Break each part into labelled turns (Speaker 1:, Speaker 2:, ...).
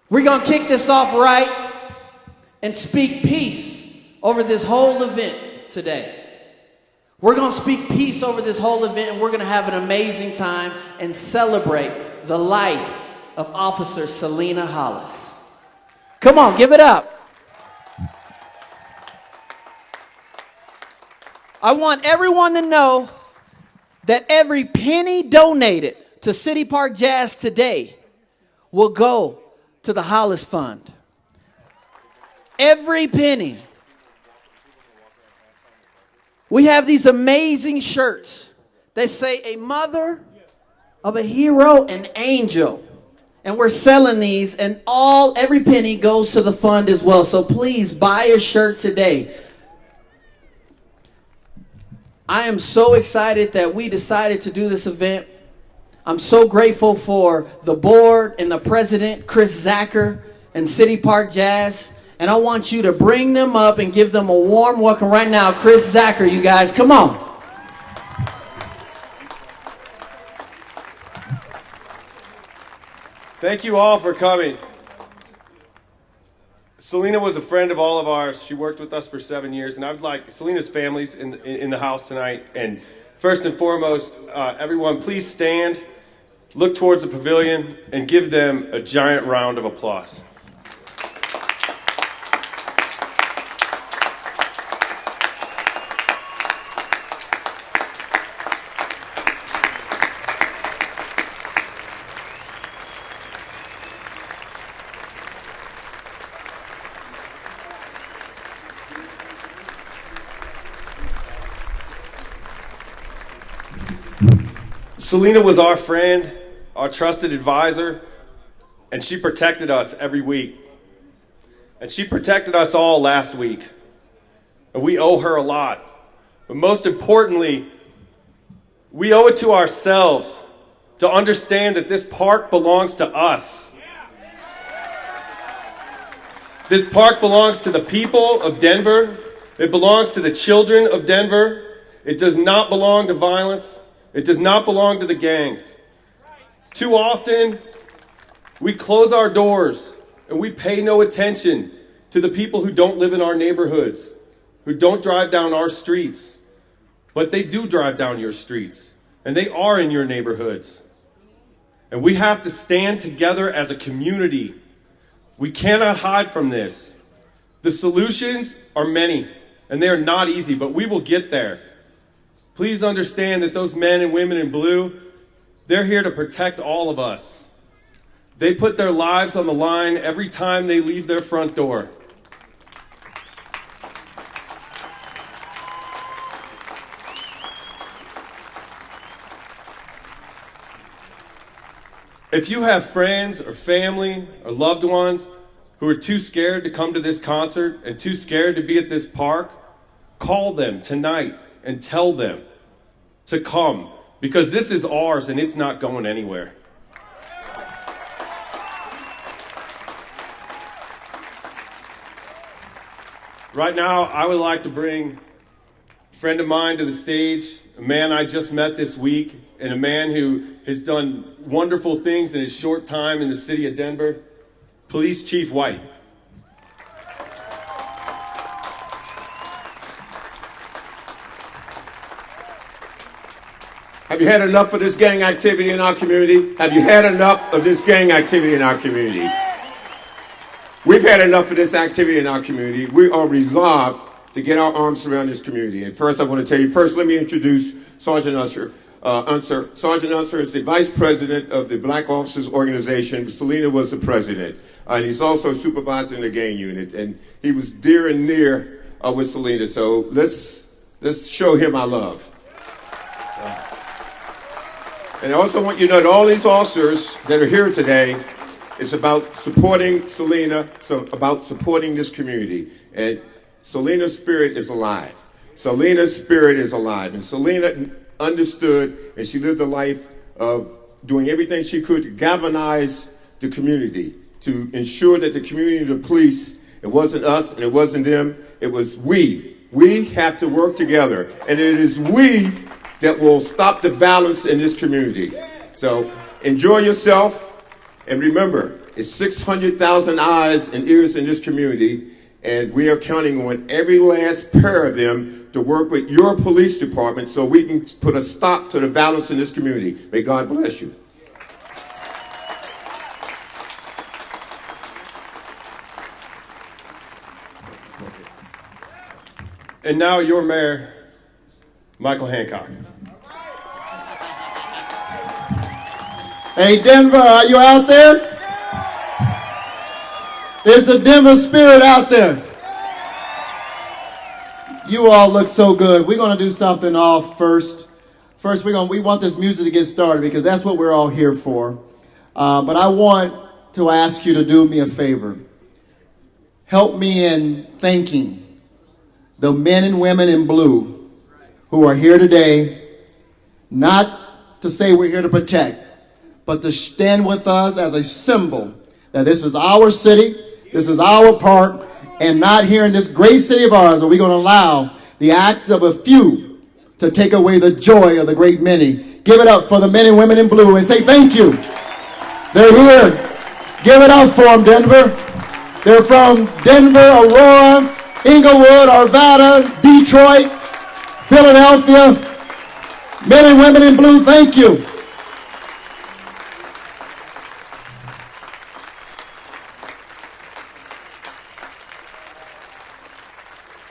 Speaker 1: We're going to kick this off right and speak peace over this whole event today. We're going to speak peace over this whole event, and we're going to have an amazing time and celebrate the life of Officer Celena Hollis. Come on, give it up. I want everyone to know that every penny donated to City Park Jazz today will go to the Hollis Fund. Every penny. We have these amazing shirts that say a mother of a hero and angel. And we're selling these, and every penny goes to the fund as well. So please buy a shirt today. I am so excited that we decided to do this event. I'm so grateful for the board and the president, Chris Zacher, and City Park Jazz. And I want you to bring them up and give them a warm welcome right now. Chris Zacher, you guys, come on.
Speaker 2: Thank you all for coming. Celena was a friend of all of ours. She worked with us for 7 years, and I would like Selena's family's in the house tonight. And first and foremost, everyone, please stand, look towards the pavilion, and give them a giant round of applause. Celena was our friend, our trusted advisor, and she protected us every week. And she protected us all last week. And we owe her a lot. But most importantly, we owe it to ourselves to understand that this park belongs to us. This park belongs to the people of Denver. It belongs to the children of Denver. It does not belong to violence. It does not belong to the gangs. Too often, we close our doors and we pay no attention to the people who don't live in our neighborhoods, who don't drive down our streets. But they do drive down your streets, and they are in your neighborhoods. And we have to stand together as a community. We cannot hide from this. The solutions are many, and they are not easy, but we will get there. Please understand that those men and women in blue, they're here to protect all of us. They put their lives on the line every time they leave their front door. If you have friends or family or loved ones who are too scared to come to this concert and too scared to be at this park, call them tonight and tell them to come, because this is ours and it's not going anywhere. Right now, I would like to bring a friend of mine to the stage, a man I just met this week, and a man who has done wonderful things in his short time in the city of Denver, Police Chief White.
Speaker 3: Have you had enough of this gang activity in our community? Have you had enough of this gang activity in our community? We've had enough of this activity in our community. We are resolved to get our arms around this community. And first, I want to tell you, let me introduce Sergeant Unser. Sergeant Unser is the Vice President of the Black Officers Organization. Celena was the President. And he's also supervisor in the gang unit. And he was dear and near with Celena. So let's show him our love. And I also want you to know that all these officers that are here today, it's about supporting Celena, about supporting this community. And Celena's spirit is alive. Celena's spirit is alive. And Celena understood, and she lived a life of doing everything she could to galvanize the community, to ensure that the community, the police, it wasn't us and it wasn't them, it was we. We have to work together. And it is we that will stop the violence in this community. So enjoy yourself, and remember, It's 600,000 eyes and ears in this community, and we are counting on every last pair of them to work with your police department so we can put a stop to the violence in this community. May God bless you.
Speaker 2: And now your mayor, Michael Hancock.
Speaker 4: Hey, Denver, are you out there? Is the Denver spirit out there? You all look so good. We're going to do something off first. First, we want this music to get started because that's what we're all here for. But I want to ask you to do me a favor. Help me in thanking the men and women in blue who are here today, not to say we're here to protect, but to stand with us as a symbol that this is our city, this is our park, and not here in this great city of ours are we going to allow the act of a few to take away the joy of the great many. Give it up for the men and women in blue and say thank you. They're here. Give it up for them, Denver. They're from Denver, Aurora, Inglewood, Arvada, Detroit, Philadelphia. Men and women in blue, thank you.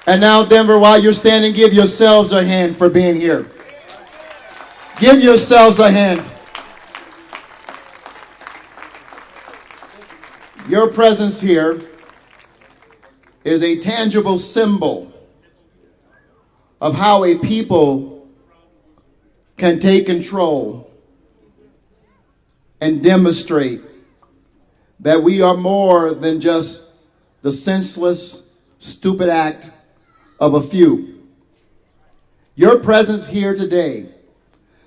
Speaker 4: And now, Denver, while you're standing, give yourselves a hand for being here. Give yourselves a hand. Your presence here is a tangible symbol of how a people can take control and demonstrate that we are more than just the senseless, stupid act of a few. Your presence here today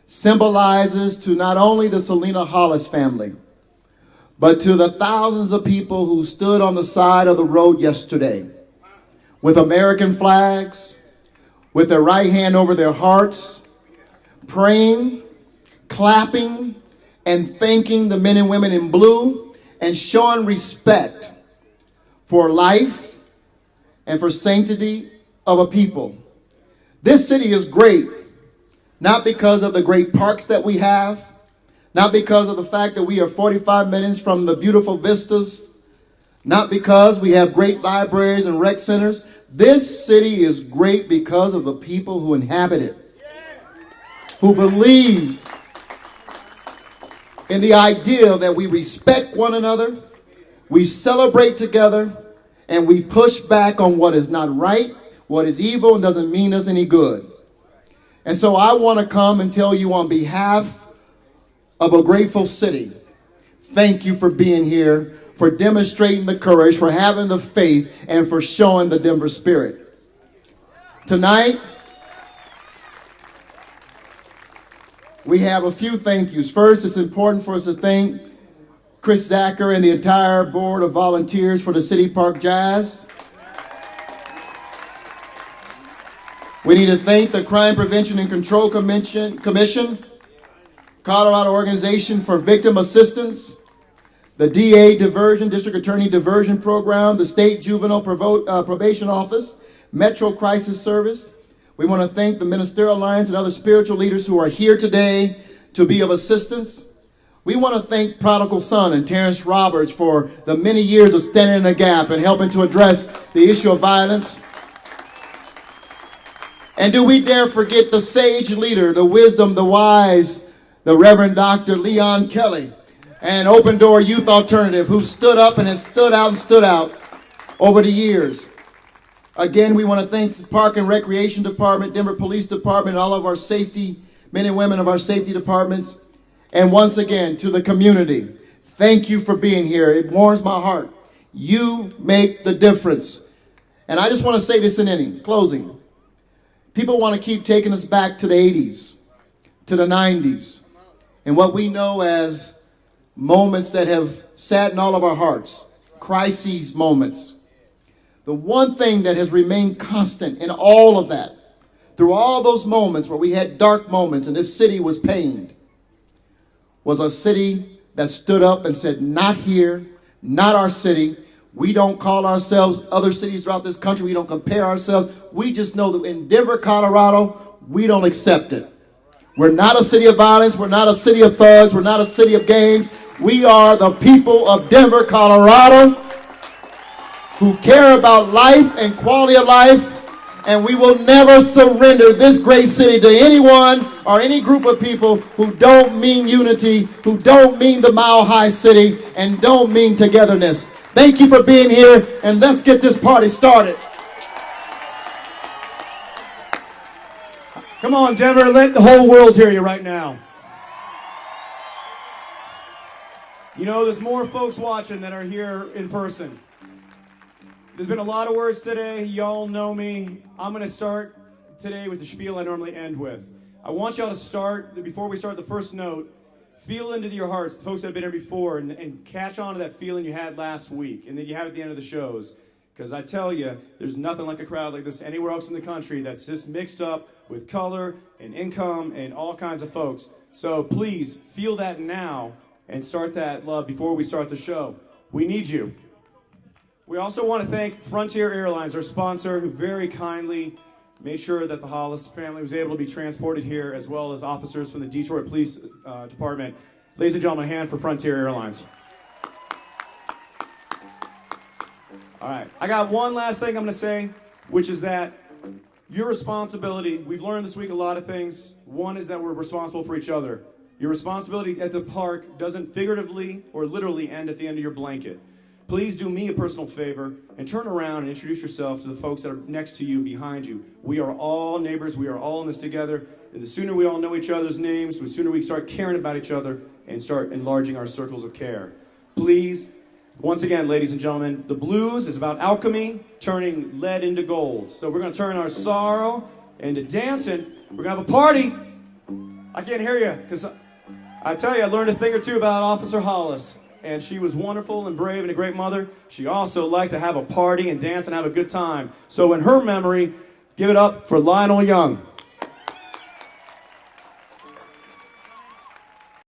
Speaker 4: symbolizes to not only the Celena Hollis family, but to the thousands of people who stood on the side of the road yesterday with American flags, with their right hand over their hearts, praying, clapping, and thanking the men and women in blue and showing respect for life and for sanctity of a people. This city is great, not because of the great parks that we have, not because of the fact that we are 45 minutes from the beautiful vistas, not because we have great libraries and rec centers. This city is great because of the people who inhabit it, who believe in the idea that we respect one another, we celebrate together, and we push back on what is not right, what is evil, and doesn't mean us any good. And so I want to come and tell you on behalf of a grateful city, thank you for being here, for demonstrating the courage, for having the faith, and for showing the Denver spirit. Tonight, we have a few thank yous. First, it's important for us to thank Chris Zacher and the entire board of volunteers for the City Park Jazz. We need to thank the Crime Prevention and Control Commission, Colorado Organization for Victim Assistance, the DA Diversion, District Attorney Diversion Program, the State Juvenile Probation Office, Metro Crisis Service. We want to thank the Ministerial Alliance and other spiritual leaders who are here today to be of assistance. We want to thank Prodigal Son and Terrence Roberts for the many years of standing in the gap and helping to address the issue of violence. And do we dare forget the sage leader, the wisdom, the wise, the Reverend Dr. Leon Kelly, and Open Door Youth Alternative, who stood up and has stood out over the years. Again, we want to thank the Park and Recreation Department, Denver Police Department, and all of our safety, men and women of our safety departments. And once again, to the community, thank you for being here. It warms my heart. You make the difference. And I just want to say this in closing. People want to keep taking us back to the 80s, to the 90s, and what we know as moments that have saddened all of our hearts, crises moments. The one thing that has remained constant in all of that, through all those moments where we had dark moments and this city was pained, was a city that stood up and said, not here, not our city. We don't call ourselves other cities throughout this country. We don't compare ourselves. We just know that in Denver, Colorado, we don't accept it. We're not a city of violence. We're not a city of thugs. We're not a city of gangs. We are the people of Denver, Colorado, who care about life and quality of life. And we will never surrender this great city to anyone or any group of people who don't mean unity, who don't mean the Mile High City, and don't mean togetherness. Thank you for being here, and let's get this party started.
Speaker 5: Come on, Denver, let the whole world hear you right now. You know, there's more folks watching that are here in person. There's been a lot of words today. Y'all know me. I'm going to start today with the spiel I normally end with. I want y'all to start, before we start the first note, feel into your hearts, the folks that have been here before, and catch on to that feeling you had last week and that you have at the end of the shows. Because I tell you, there's nothing like a crowd like this anywhere else in the country that's just mixed up with color and income and all kinds of folks. So please, feel that now and start that love before we start the show. We need you. We also want to thank Frontier Airlines, our sponsor, who very kindly made sure that the Hollis family was able to be transported here, as well as officers from the Detroit Police Department. Ladies and gentlemen, a hand for Frontier Airlines. All right, I got one last thing I'm going to say, which is that your responsibility, we've learned this week a lot of things. One is that we're responsible for each other. Your responsibility at the park doesn't figuratively or literally end at the end of your blanket. Please do me a personal favor and turn around and introduce yourself to the folks that are next to you, behind you. We are all neighbors. We are all in this together. And the sooner we all know each other's names, the sooner we start caring about each other and start enlarging our circles of care. Please, once again, ladies and gentlemen, the blues is about alchemy, turning lead into gold. So we're going to turn our sorrow into dancing. We're going to have a party. I can't hear you because I tell you, I learned a thing or two about Officer Hollis. And she was wonderful and brave and a great mother. She also liked to have a party and dance and have a good time. So in her memory, give it up for Lionel Young.